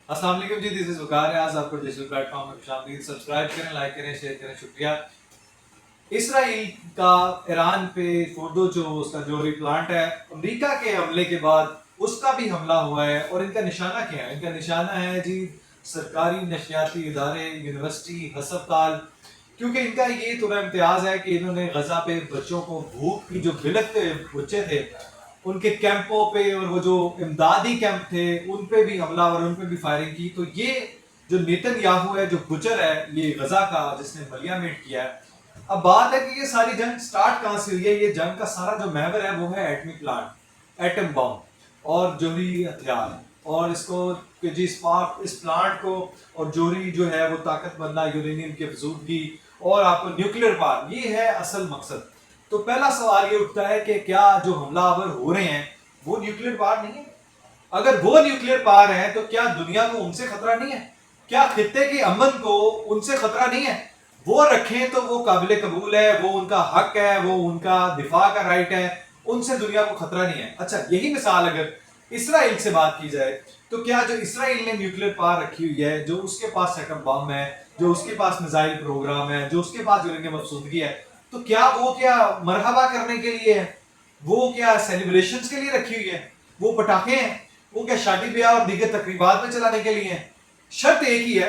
अस्सलाम वालेकुम जी, this is वकार है। आज आपको डिजिटल प्लेटफॉर्म में खुशामदीद। सब्सक्राइब करें, लाइक करें, शेयर करें, शुक्रिया। इसराइल का ईरान पे फोर्डो जो उसका जोहरी प्लांट है, अमेरिका के हमले के बाद उसका भी हमला हुआ है। और इनका निशाना क्या है? इनका निशाना है जी सरकारी नशियाती इदारे, यूनिवर्सिटी, हस्पताल। क्योंकि इनका ये थोड़ा इम्तियाज है कि इन्होंने गजा पे बच्चों को भूख की जो बिलखते बच्चे थे उनके कैंपों पे और वो जो इमदादी कैंप थे उन पे भी हमला और उन पे भी फायरिंग की। तो ये जो नेतन्याहू है, जो बुचर है ये गजा का, जिसने मलियामेट किया है। अब बात है कि ये सारी जंग स्टार्ट कहाँ से हुई है? ये जंग का सारा जो महवर है वो है एटमी प्लांट, एटम बम और जोहरी हथियार। और इसको कि जी इस प्लांट को और जोहरी जो है वो ताकत बनना, यूरेनियम की अफजूदगी और आपको न्यूक्लियर पार, ये है असल मकसद। तो पहला सवाल ये उठता है कि क्या जो हमलावर हो रहे हैं वो न्यूक्लियर पार नहीं है? अगर वो न्यूक्लियर पार है तो क्या दुनिया को उनसे खतरा नहीं है? क्या खित्ते के अमन को उनसे खतरा नहीं है? वो रखें तो वो काबिल कबूल है, वो उनका हक है, वो उनका दिफा का राइट है, उनसे दुनिया को खतरा नहीं है। अच्छा, यही मिसाल अगर इसराइल से बात की जाए तो क्या जो इसराइल ने न्यूक्लियर पावर रखी हुई है, जो उसके पास एटम बम है, जो उसके पास मिसाइल प्रोग्राम है, जो उसके पास यूरेनियम अफसूदगी है, तो क्या वो क्या मरहबा करने के लिए है? वो क्या सेलिब्रेशंस के लिए रखी हुई है? वो पटाखे हैं? वो क्या शादी ब्याह और दीगर तकरीबात में चलाने के लिए हैं? शर्त एक ही है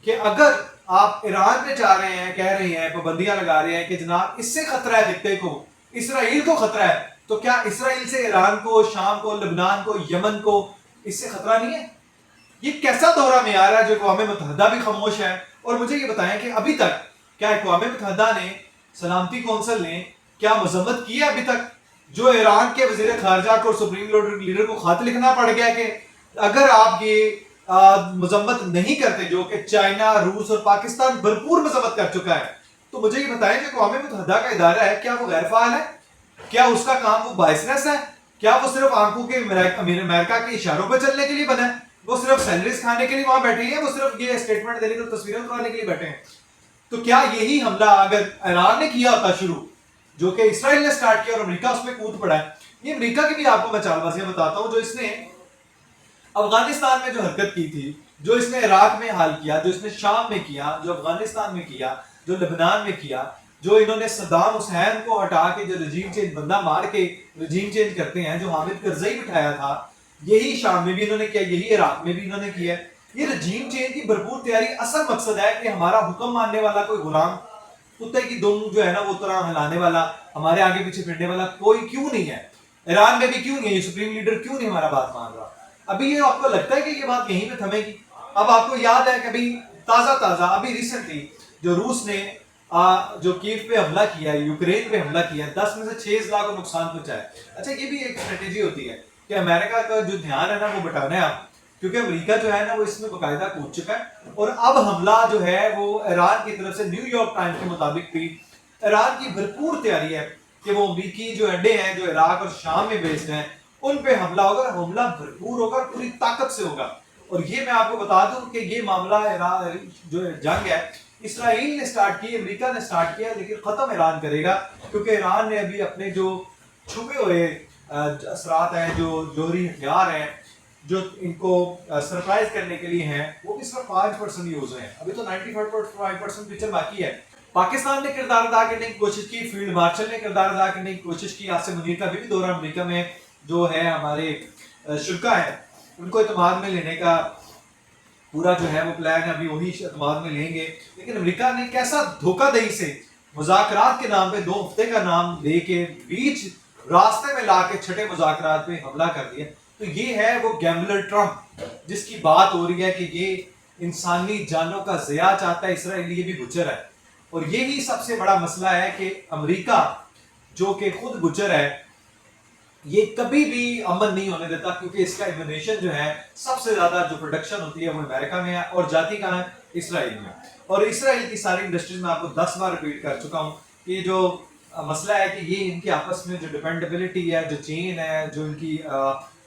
कि अगर आप ईरान पे जा रहे हैं, कह रहे हैं, पाबंदियां लगा रहे हैं कि जनाब इससे खतरा है खित्ते को, इसराइल को खतरा है, तो क्या इसराइल से ईरान को, शाम को, लबनान को, यमन को इससे खतरा नहीं है? ये कैसा दोहरा मेयार है जो अक़वाम मुत्तहिदा भी खामोश है? और मुझे ये बताएं कि अभी तक क्या अक़वाम मुत्तहिदा ने, सलामती कौंसिल ने क्या मजम्मत की है अभी तक? जो ईरान के वज़ीर खारजा को, सुप्रीम लीडर को खत लिखना पड़ गया कि अगर आप ये मजम्मत नहीं करते, जो कि चाइना, रूस और पाकिस्तान भरपूर मजम्मत कर चुका है, तो मुझे ये बताएं कि अक़वाम मुत्तहिदा का इदारा है, क्या वो गैर फाल है? क्या उसका काम वो बाइसनेस है? क्या वो सिर्फ आंखों के अमेरिका के इशारों पर चलने के लिए बना है? वो सिर्फ सैलरीज खाने के लिए वहां बैठे हैं? वो सिर्फ ये स्टेटमेंट देने को, तस्वीरें उतारने के लिए बैठे हैं? तो क्या यही हमला अगर ईरान ने किया होता शुरू, जो कि इसराइल ने स्टार्ट किया और अमेरिका उसमें कूद पड़ा है? ये अमेरिका की भी आपको मैं चालबाजियां बताता हूं, जो इसने अफगानिस्तान में जो हरकत की थी, जो इसने इराक में हाल किया, जो इसने शाम में किया, जो अफगानिस्तान में किया, जो लेबनान में किया, जो इन्होंने सद्दाम हुसैन को हटा के जो रजीम चेंज, बंदा मार के रजीम चेंज करते हैं, जो हामिद करजई बिठाया था, यही शाम में भी इन्होंने किया, यही इराक में भी इन्होंने किया। ये रजीम चेंज की भरपूर तैयारी। असल मकसद है कि हमारा हुक्म मानने वाला कोई गुलाम, कुत्ते की दुम जो है ना वो तरह हिलाने वाला, हमारे आगे पीछे फिरने वाला कोई क्यों नहीं है? ईरान में भी क्यों नहीं है? सुप्रीम लीडर क्यों नहीं हमारा बात मान रहा? अभी ये आपको लगता है कि ये बात यहीं पे थमेगी? अब आपको याद है कि अभी ताजा अभी रिसेंटली जो रूस ने जो कीव पे हमला किया, यूक्रेन पे हमला किया, 10 में से 6 लाख को नुकसान पहुंचाया। अच्छा, ये भी एक स्ट्रेटेजी होती है कि अमेरिका का जो ध्यान है ना वो बटाना है आप, क्योंकि अमेरिका जो है ना वो इसमें बाकायदा कूद चुका है। और अब हमला जो है वो ईरान की तरफ से, न्यूयॉर्क टाइम्स के मुताबिक भी ईरान की भरपूर तैयारी है कि वो अमेरिकी जो अड्डे हैं जो इराक और शाम में बेस्ड हैं उन पे हमला होगा। हमला भरपूर होगा, पूरी ताकत से होगा। और ये मैं आपको बता दूं कि ये मामला जो जंग है इसराइल ने स्टार्ट की, अमेरिका ने स्टार्ट किया, लेकिन खत्म ईरान करेगा, क्योंकि ईरान ने अभी अपने जो छुपे हुए असरात हैं, जो जोहरी हथियार हैं, जो इनको सरप्राइज करने के लिए हैं, वो भी सिर्फ 5% यूज हुए हैं। अभी तो 95% पिक्चर बाकी है। पाकिस्तान ने किरदार अदा करने की कोशिश की, फील्ड मार्शल ने किरदार अदा करने की कोशिश की, आसिम मुनीर का भी दौरा अमेरिका में जो है हमारे शुरा है उनको इत्मीनान में लेने का पूरा जो है वो प्लान है, अभी वही इत्मीनान में लेंगे। लेकिन अमेरिका ने कैसा धोखाधड़ी से मुज़ाकरात के नाम पे 2 हफ्ते का नाम दे के बीच रास्ते में ला के छठे मुज़ाकरात पे हमला कर दिया। तो ये है वो गैम्बलर ट्रम्प, जिसकी बात हो रही है कि ये इंसानी जानों का ज़िया चाहता है, इसराइली ये भी बुचर है। और यही सबसे बड़ा मसला है कि अमेरिका जो कि खुद बुचर है, ये कभी भी अमन नहीं होने देता, क्योंकि इसका इम्यूनेशन जो है सबसे ज्यादा जो प्रोडक्शन होती है वो अमेरिका में है और जाती कहाँ है? इसराइल में। और इसराइल की सारी इंडस्ट्रीज में आपको 10 बार रिपीट कर चुका हूँ कि जो मसला है कि ये इनके आपस में जो डिपेंडेबिलिटी है, जो चेन है, जो इनकी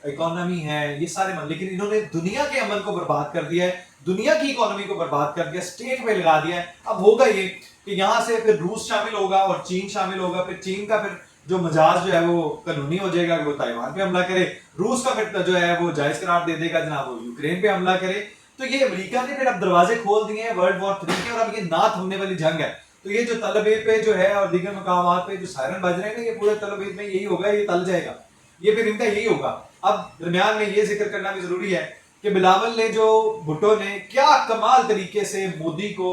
इकोनॉमी है, ये सारे लेकिन इन्होंने दुनिया के अमन को बर्बाद कर दिया है, दुनिया की इकोनॉमी को बर्बाद कर दिया, स्टेट पे लगा दिया है। अब होगा ये कि यहाँ से फिर रूस शामिल होगा और चीन शामिल होगा, फिर चीन का फिर जो मजाज जो है वो कानूनी हो जाएगा कि वो ताइवान पे हमला करे, रूस का फिर जो है वो जायज करार दे देगा जनाब वो यूक्रेन पे हमला करे। تو یہ امریکہ نے پھر اب دروازے کھول دیے ہیں ورلڈ وار 3 کے، اور اب یہ نہ تھمنے والی جنگ ہے. تو یہ جو تل ابیب پہ جو ہے اور دیگر مقامات پہ جو سائرن بج رہے ہیں نا، یہ پورے تل ابیب میں یہی ہوگا، یہ تل جائے گا، یہ پھر ان کا یہی ہوگا. اب درمیان میں یہ ذکر کرنا بھی ضروری ہے کہ بلاول نے جو بھٹو نے کیا کمال طریقے سے مودی کو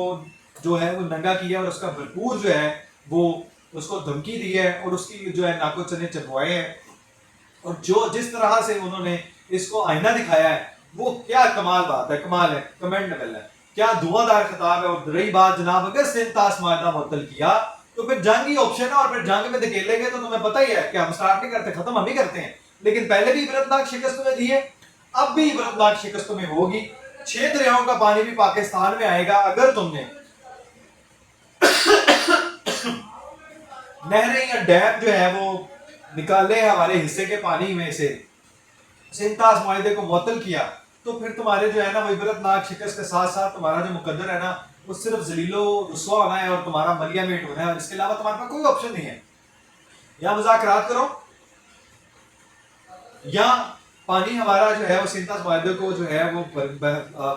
جو ہے وہ ننگا کیا، اور اس کا بھرپور جو ہے وہ اس کو دھمکی دی ہے، اور اس کی جو ہے ناکو چنے چبوائے ہیں، اور جو جس طرح سے انہوں نے اس کو آئینہ دکھایا ہے وہ کیا کمال بات ہے، کمال ہے، کمنڈیبل ہے، کیا دھواں دار خطاب ہے. اور رہی بات جناب اگر سندھ طاس معاہدہ معطل کیا تو پھر جنگ ہی آپشن ہے، اور پھر جنگ میں دھکیلیں گے تو تمہیں پتہ ہی ہے کہ ہم سٹارٹ نہیں کرتے، ختم ہم ہی کرتے ہیں. لیکن پہلے بھی عبرتناک شکست تمہیں دی ہے، اب بھی عبرتناک شکست تمہیں ہوگی. 6 دریاؤں کا پانی بھی پاکستان میں آئے گا اگر تم نے نہریں یا ڈیم جو ہے وہ نکالے ہمارے حصے کے پانی میں سے، سندھ طاس معاہدے کو معطل کیا، تو پھر تمہارے جو ہے نا وہ عبرتناک شکست کے ساتھ ساتھ تمہارا جو مقدر ہے نا وہ صرف ذلیل و رسوا ہونا ہے اور تمہارا ملیا میٹ ہونا ہے، اور اس کے علاوہ تمہارے پاس کوئی آپشن نہیں ہے. یا مذاکرات کرو یا پانی ہمارا جو ہے وہ سندھ طاس معاہدے کو جو ہے وہ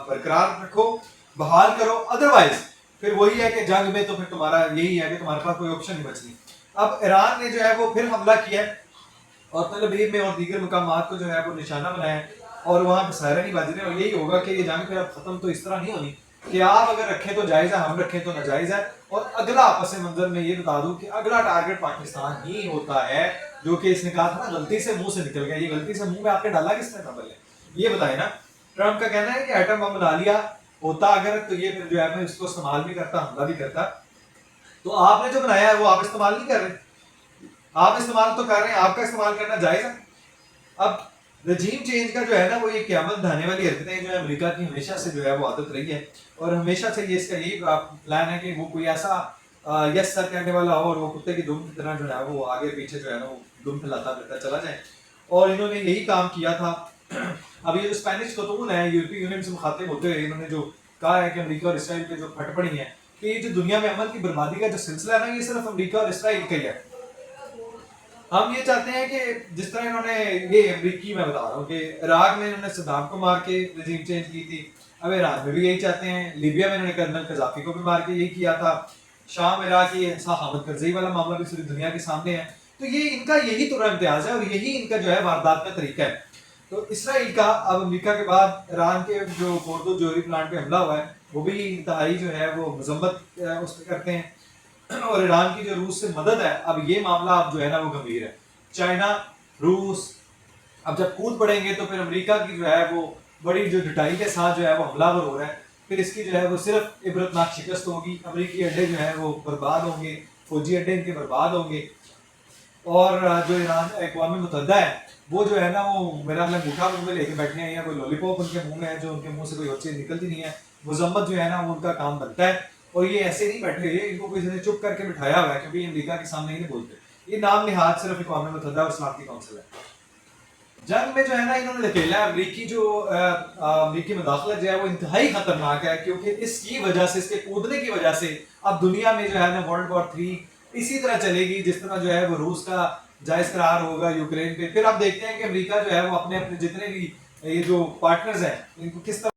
برقرار رکھو، بحال کرو، ادروائز پھر وہی ہے کہ جنگ میں تو پھر تمہارا یہی ہے کہ تمہارے پاس کوئی آپشن نہیں بچنی. اب ایران نے جو ہے وہ پھر حملہ کیا ہے اور تل ابیب میں اور دیگر مقامات کو جو ہے وہ نشانہ بنایا ہے، اور وہاں پہ سائرن نہیں بج رہے ہیں. اور یہی ہوگا کہ یہ جنگ پھر اب ختم تو اس طرح نہیں ہونی کہ آپ اگر رکھیں تو جائز ہے، ہم رکھیں تو ناجائز ہے. اور اگلا پس منظر میں یہ بتا دوں کہ اگلا ٹارگٹ پاکستان ہی ہوتا ہے، جو کہ اس نے کہا تھا نا غلطی سے منہ سے نکل گیا. یہ غلطی سے منہ میں آپ نے ڈالا کس نے تھا پہلے یہ بتائیں نا. ٹرمپ کا کہنا ہے کہ ایٹم بم بنا لیا ہوتا اگر تو یہ پھر جو ہے اس کو استعمال بھی کرتا، حملہ بھی کرتا. تو آپ نے جو بنایا ہے وہ آپ استعمال نہیں کر رہے، آپ استعمال تو کر رہے ہیں، آپ کا استعمال کرنا جائز ہے. اب رجیم چینج کا جو ہے نا وہ یہ قیامت ڈھانے والی حرکتیں جو ہے امریکہ کی ہمیشہ سے جو ہے وہ عادت رہی ہے، اور ہمیشہ سے یہ اس کا یہی پلان ہے کہ وہ کوئی ایسا یس سر کہنے والا ہو اور وہ کتے کی دم کی طرح جو ہے وہ آگے پیچھے جو ہے نا وہ دم پھیلاتا پھرتا چلا جائے. اور انہوں نے یہی کام کیا تھا. اب یہ جو اسپینش خاتون ہے یورپی یونین سے مخاطب ہوتے ہوئے انہوں نے جو کہا ہے کہ امریکہ اور اسرائیل کے جو پھٹ پڑی ہیں کہ یہ جو دنیا میں امن کی بربادی کا جو سلسلہ ہے نا یہ صرف امریکہ اور اسرائیل کا ہی ہے. ہم یہ چاہتے ہیں کہ جس طرح انہوں نے یہ امریکی میں بتا رہا ہوں کہ عراق میں انہوں نے صدام کو مار کے رجیم چینج کی تھی، اب عراق میں بھی یہی چاہتے ہیں. لیبیا میں انہوں نے کرنل قذافی کو بھی مار کے یہی کیا تھا. شام عراق یہ حامد کرزئی والا معاملہ بھی پوری دنیا کے سامنے ہے. تو یہ ان کا یہی طرح امتیاز ہے اور یہی ان کا جو ہے واردات کا طریقہ ہے. تو اسرائیل کا اب امریکہ کے بعد ایران کے جو فوردو جوہری پلانٹ پہ حملہ ہوا ہے وہ بھی انتہائی جو ہے وہ مذمت اس پہ کرتے ہیں. اور ایران کی جو روس سے مدد ہے، اب یہ معاملہ اب جو ہے نا وہ گمبھیر ہے. چائنا، روس اب جب کود پڑیں گے تو پھر امریکہ کی جو ہے وہ بڑی جو ڈٹائی کے ساتھ جو ہے وہ حملہ ور ہو رہا ہے. پھر اس کی جو ہے وہ صرف عبرتناک شکست ہوگی، امریکی اڈے جو ہے وہ برباد ہوں گے، فوجی اڈے ان کے برباد ہوں گے. اور جو ایران اقوام متحدہ ہے وہ جو ہے نا وہ میرا اپنا انگوٹھا منہ میں لے کے بیٹھے ہیں، یا کوئی لولی پاپ ان کے منہ میں ہے جو ان کے منہ سے کوئی اور چیز نکلتی نہیں ہے. مذمت جو ہے نا وہ ان کا کام بنتا ہے، اور یہ ایسے نہیں بیٹھے ہوئے، ان کو کسی نے چپ کر کے بٹھایا ہوا ہے کیونکہ یہ امریکہ کے سامنے ہی نہیں بولتے. یہ نام نہاد صرف اقوام متحدہ اور سلامتی کونسل ہے. جنگ میں جو ہے نا انہوں نے دھکیلا ہے. امریکی مداخلت جو ہے وہ انتہائی خطرناک ہے، کیونکہ اس کی وجہ سے، اس کے کودنے کی وجہ سے اب دنیا میں جو ہے نا ورلڈ وار 3 اسی طرح چلے گی جس طرح جو ہے وہ روس کا جائز قرار ہوگا یوکرین پہ. پھر آپ دیکھتے ہیں کہ امریکہ جو ہے وہ اپنے اپنے جتنے بھی یہ جو پارٹنرز ہیں ان کو کس طرح